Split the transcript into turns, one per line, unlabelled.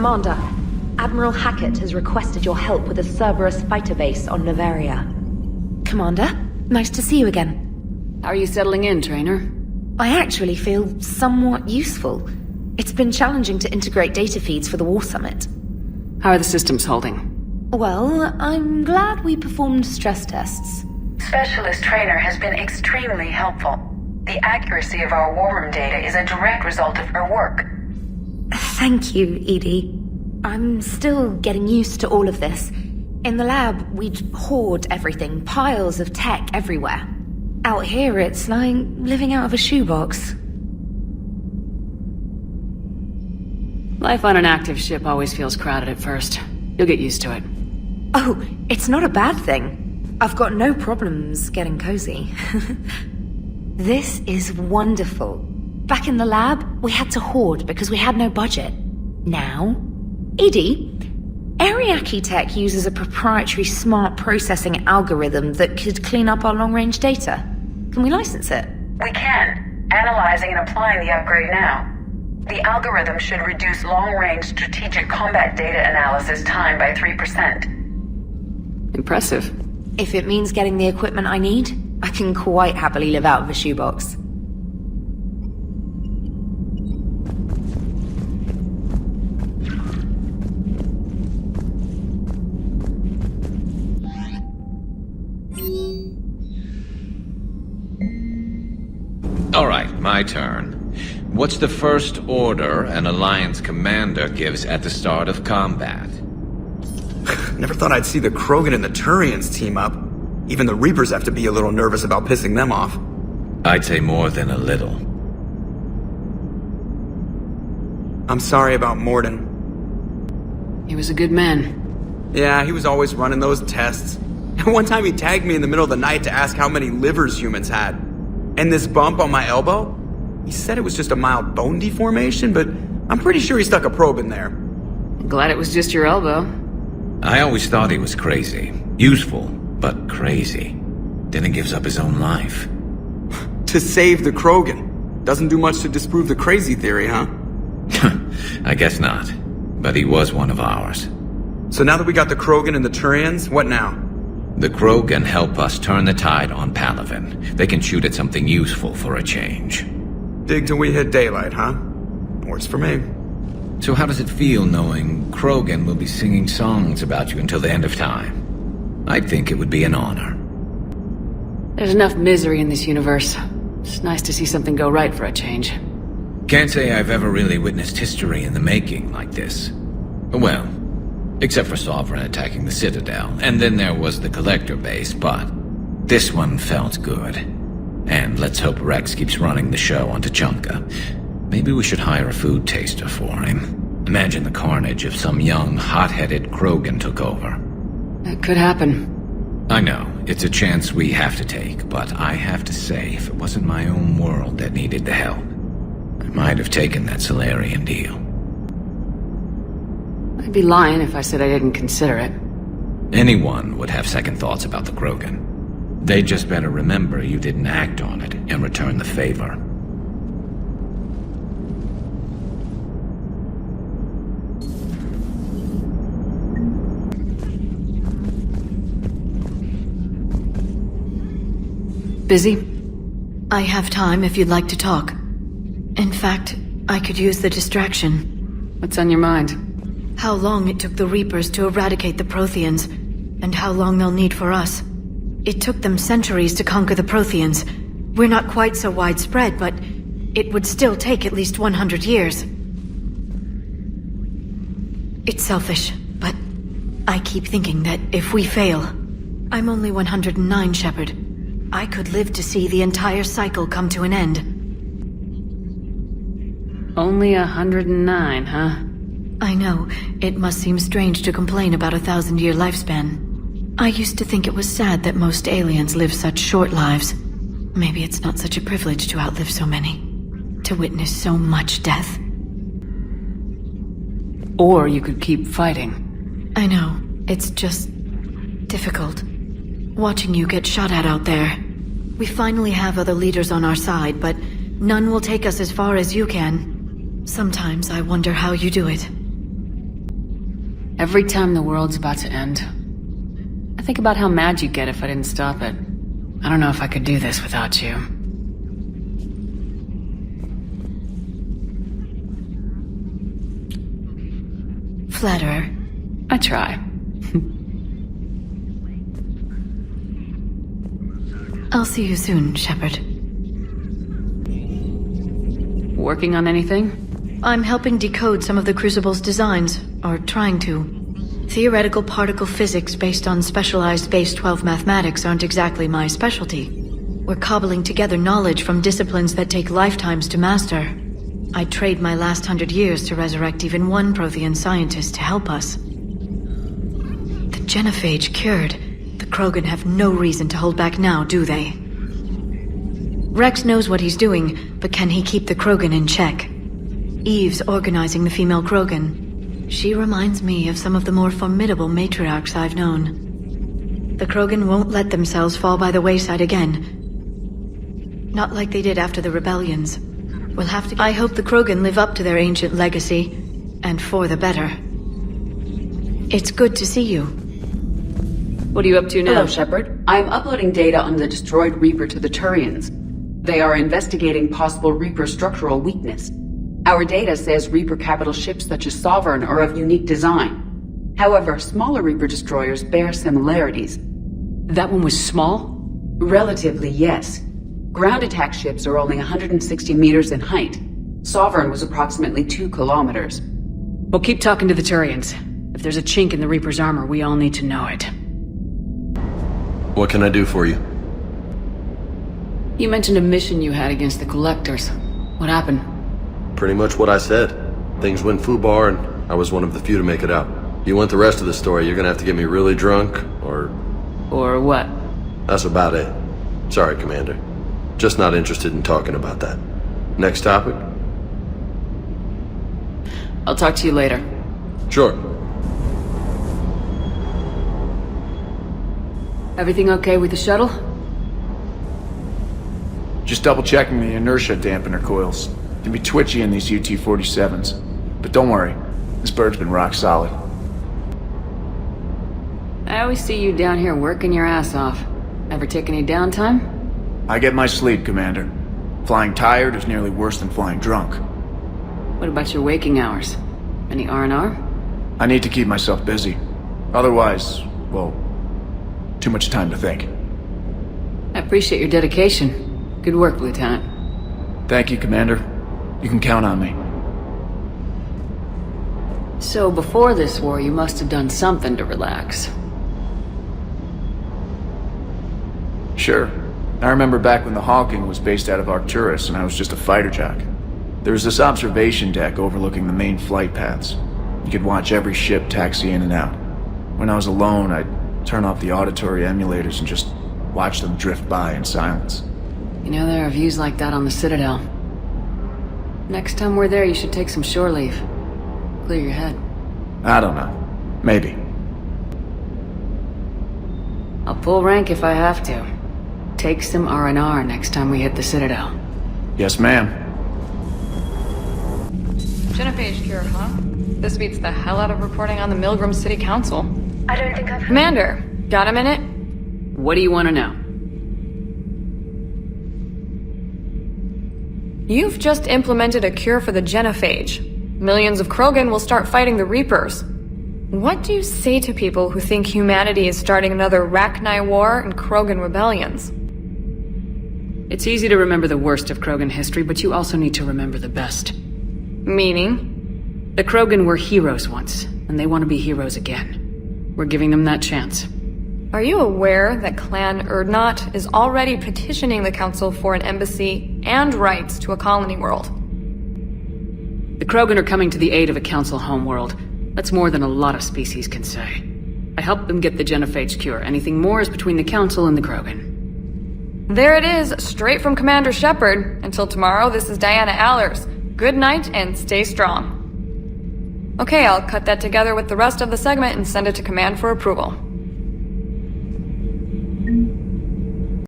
Commander, Admiral Hackett has requested your help with a Cerberus fighter base on Liara.
Commander, nice to see you again.
How are you settling in, Trainer?
I actually feel somewhat useful. It's been challenging to integrate data feeds for the War Summit.
How are the systems holding?
Well, I'm glad we performed stress tests.
Specialist Trainer has been extremely helpful. The accuracy of our war room data is a direct result of her work.
Thank you, Edie. I'm still getting used to all of this. In the lab, we'd hoard everything, piles of tech everywhere. Out here, it's like living out of a shoebox.
Life on an active ship always feels crowded at first. You'll get used to it.
Oh, it's not a bad thing. I've got no problems getting cozy. This is wonderful. Back in the lab, we had to hoard because we had no budget. Now, Edie, Ariake Tech uses a proprietary smart processing algorithm that could clean up our long-range data. Can we license it?
We can. Analyzing and applying the upgrade now. The algorithm should reduce long-range strategic combat data analysis time by 3%.
Impressive.
If it means getting the equipment I need, I can quite happily live out of a shoebox.
Alright, my turn. What's the first order an Alliance commander gives at the start of combat?
Never thought I'd see the Krogan and the Turians team up. Even the Reapers have to be a little nervous about pissing them off.
I'd say more than a little.
I'm sorry about Mordin.
He was a good man.
Yeah, he was always running those tests. And one time he tagged me in the middle of the night to ask how many livers humans had. And this bump on my elbow? He said it was just a mild bone deformation, but I'm pretty sure he stuck a probe in there.
Glad it was just your elbow.
I always thought he was crazy. Useful, but crazy. Then he gives up his own life.
To save the Krogan. Doesn't do much to disprove the crazy theory, huh?
I guess not. But he was one of ours.
So now that we got the Krogan and the Turians, what now?
The Krogan help us turn the tide on Palaven. They can shoot at something useful for a change.
Dig till we hit daylight, huh? Works for me.
So how does it feel knowing Krogan will be singing songs about you until the end of time? I think it would be an honor.
There's enough misery in this universe. It's nice to see something go right for a change.
Can't say I've ever really witnessed history in the making like this. Well, except for Sovereign attacking the Citadel, and then there was the Collector base, but this one felt good. And let's hope Rex keeps running the show on Tuchanka. Maybe we should hire a food taster for him. Imagine the carnage if some young, hot-headed Krogan took over.
That could happen.
I know, it's a chance we have to take, but I have to say, if it wasn't my own world that needed the help, I might have taken that Solarian deal.
I'd be lying if I said I didn't consider it.
Anyone would have second thoughts about the Krogan. They just better remember you didn't act on it and return the favor.
Busy?
I have time if you'd like to talk. In fact, I could use the distraction.
What's on your mind?
How long it took the Reapers to eradicate the Protheans, and how long they'll need for us. It took them centuries to conquer the Protheans. We're not quite so widespread, but it would still take at least 100 years. It's selfish, but I keep thinking that if we fail... I'm only 109, Shepard. I could live to see the entire cycle come to an end.
Only 109, huh?
I know. It must seem strange to complain about a 1,000-year lifespan. I used to think it was sad that most aliens live such short lives. Maybe it's not such a privilege to outlive so many. To witness so much death.
Or you could keep fighting.
I know. It's just... difficult. Watching you get shot at out there. We finally have other leaders on our side, but none will take us as far as you can. Sometimes I wonder how you do it.
Every time the world's about to end, I think about how mad you'd get if I didn't stop it. I don't know if I could do this without you.
Flatterer.
I try.
I'll see you soon, Shepard.
Working on anything?
I'm helping decode some of the Crucible's designs, or trying to. Theoretical particle physics based on specialized base 12 mathematics aren't exactly my specialty. We're cobbling together knowledge from disciplines that take lifetimes to master. I'd trade my last 100 years to resurrect even one Prothean scientist to help us. The genophage cured. The Krogan have no reason to hold back now, do they? Rex knows what he's doing, but can he keep the Krogan in check? Eve's organizing the female Krogan. She reminds me of some of the more formidable matriarchs I've known. The Krogan won't let themselves fall by the wayside again. Not like they did after the rebellions. We'll have to... I hope the Krogan live up to their ancient legacy, and for the better. It's good to see you.
What are you up to now?
Hello, Shepard. I'm uploading data on the destroyed Reaper to the Turians. They are investigating possible Reaper structural weakness. Our data says Reaper capital ships such as Sovereign are of unique design. However, smaller Reaper destroyers bear similarities.
That one was small?
Relatively, yes. Ground attack ships are only 160 meters in height. Sovereign was approximately 2 kilometers.
Well, keep talking to the Turians. If there's a chink in the Reaper's armor, we all need to know it.
What can I do for you?
You mentioned a mission you had against the Collectors. What happened?
Pretty much what I said. Things went foobar and I was one of the few to make it out. You want the rest of the story, you're gonna have to get me really drunk, or...
Or what?
That's about it. Sorry, Commander. Just not interested in talking about that. Next topic?
I'll talk to you later.
Sure.
Everything okay with the shuttle?
Just double checking the inertia dampener coils. Can be twitchy in these UT-47s. But don't worry, this bird's been rock solid.
I always see you down here working your ass off. Ever take any downtime?
I get my sleep, Commander. Flying tired is nearly worse than flying drunk.
What about your waking hours? Any R&R?
I need to keep myself busy. Otherwise, well, too much time to think.
I appreciate your dedication. Good work, Lieutenant.
Thank you, Commander. You can count on me.
So before this war, you must have done something to relax.
Sure. I remember back when the Hawking was based out of Arcturus and I was just a fighter jock. There was this observation deck overlooking the main flight paths. You could watch every ship taxi in and out. When I was alone, I'd turn off the auditory emulators and just watch them drift by in silence.
You know, there are views like that on the Citadel. Next time we're there, you should take some shore leave. Clear your head.
I don't know. Maybe.
I'll pull rank if I have to. Take some R&R next time we hit the Citadel.
Yes, ma'am.
Genophage cure, huh? This beats the hell out of reporting on the Milgram City Council.
I don't think I've...
Commander, got a minute?
What do you want to know?
You've just implemented a cure for the genophage. Millions of Krogan will start fighting the Reapers. What do you say to people who think humanity is starting another Rachni War and Krogan rebellions?
It's easy to remember the worst of Krogan history, but you also need to remember the best.
Meaning?
The Krogan were heroes once, and they want to be heroes again. We're giving them that chance.
Are you aware that Clan Urdnot is already petitioning the Council for an embassy and rights to a colony world?
The Krogan are coming to the aid of a Council homeworld. That's more than a lot of species can say. I helped them get the genophage cure. Anything more is between the Council and the Krogan.
There it is, straight from Commander Shepard. Until tomorrow, this is Diana Allers. Good night and stay strong. Okay, I'll cut that together with the rest of the segment and send it to Command for approval.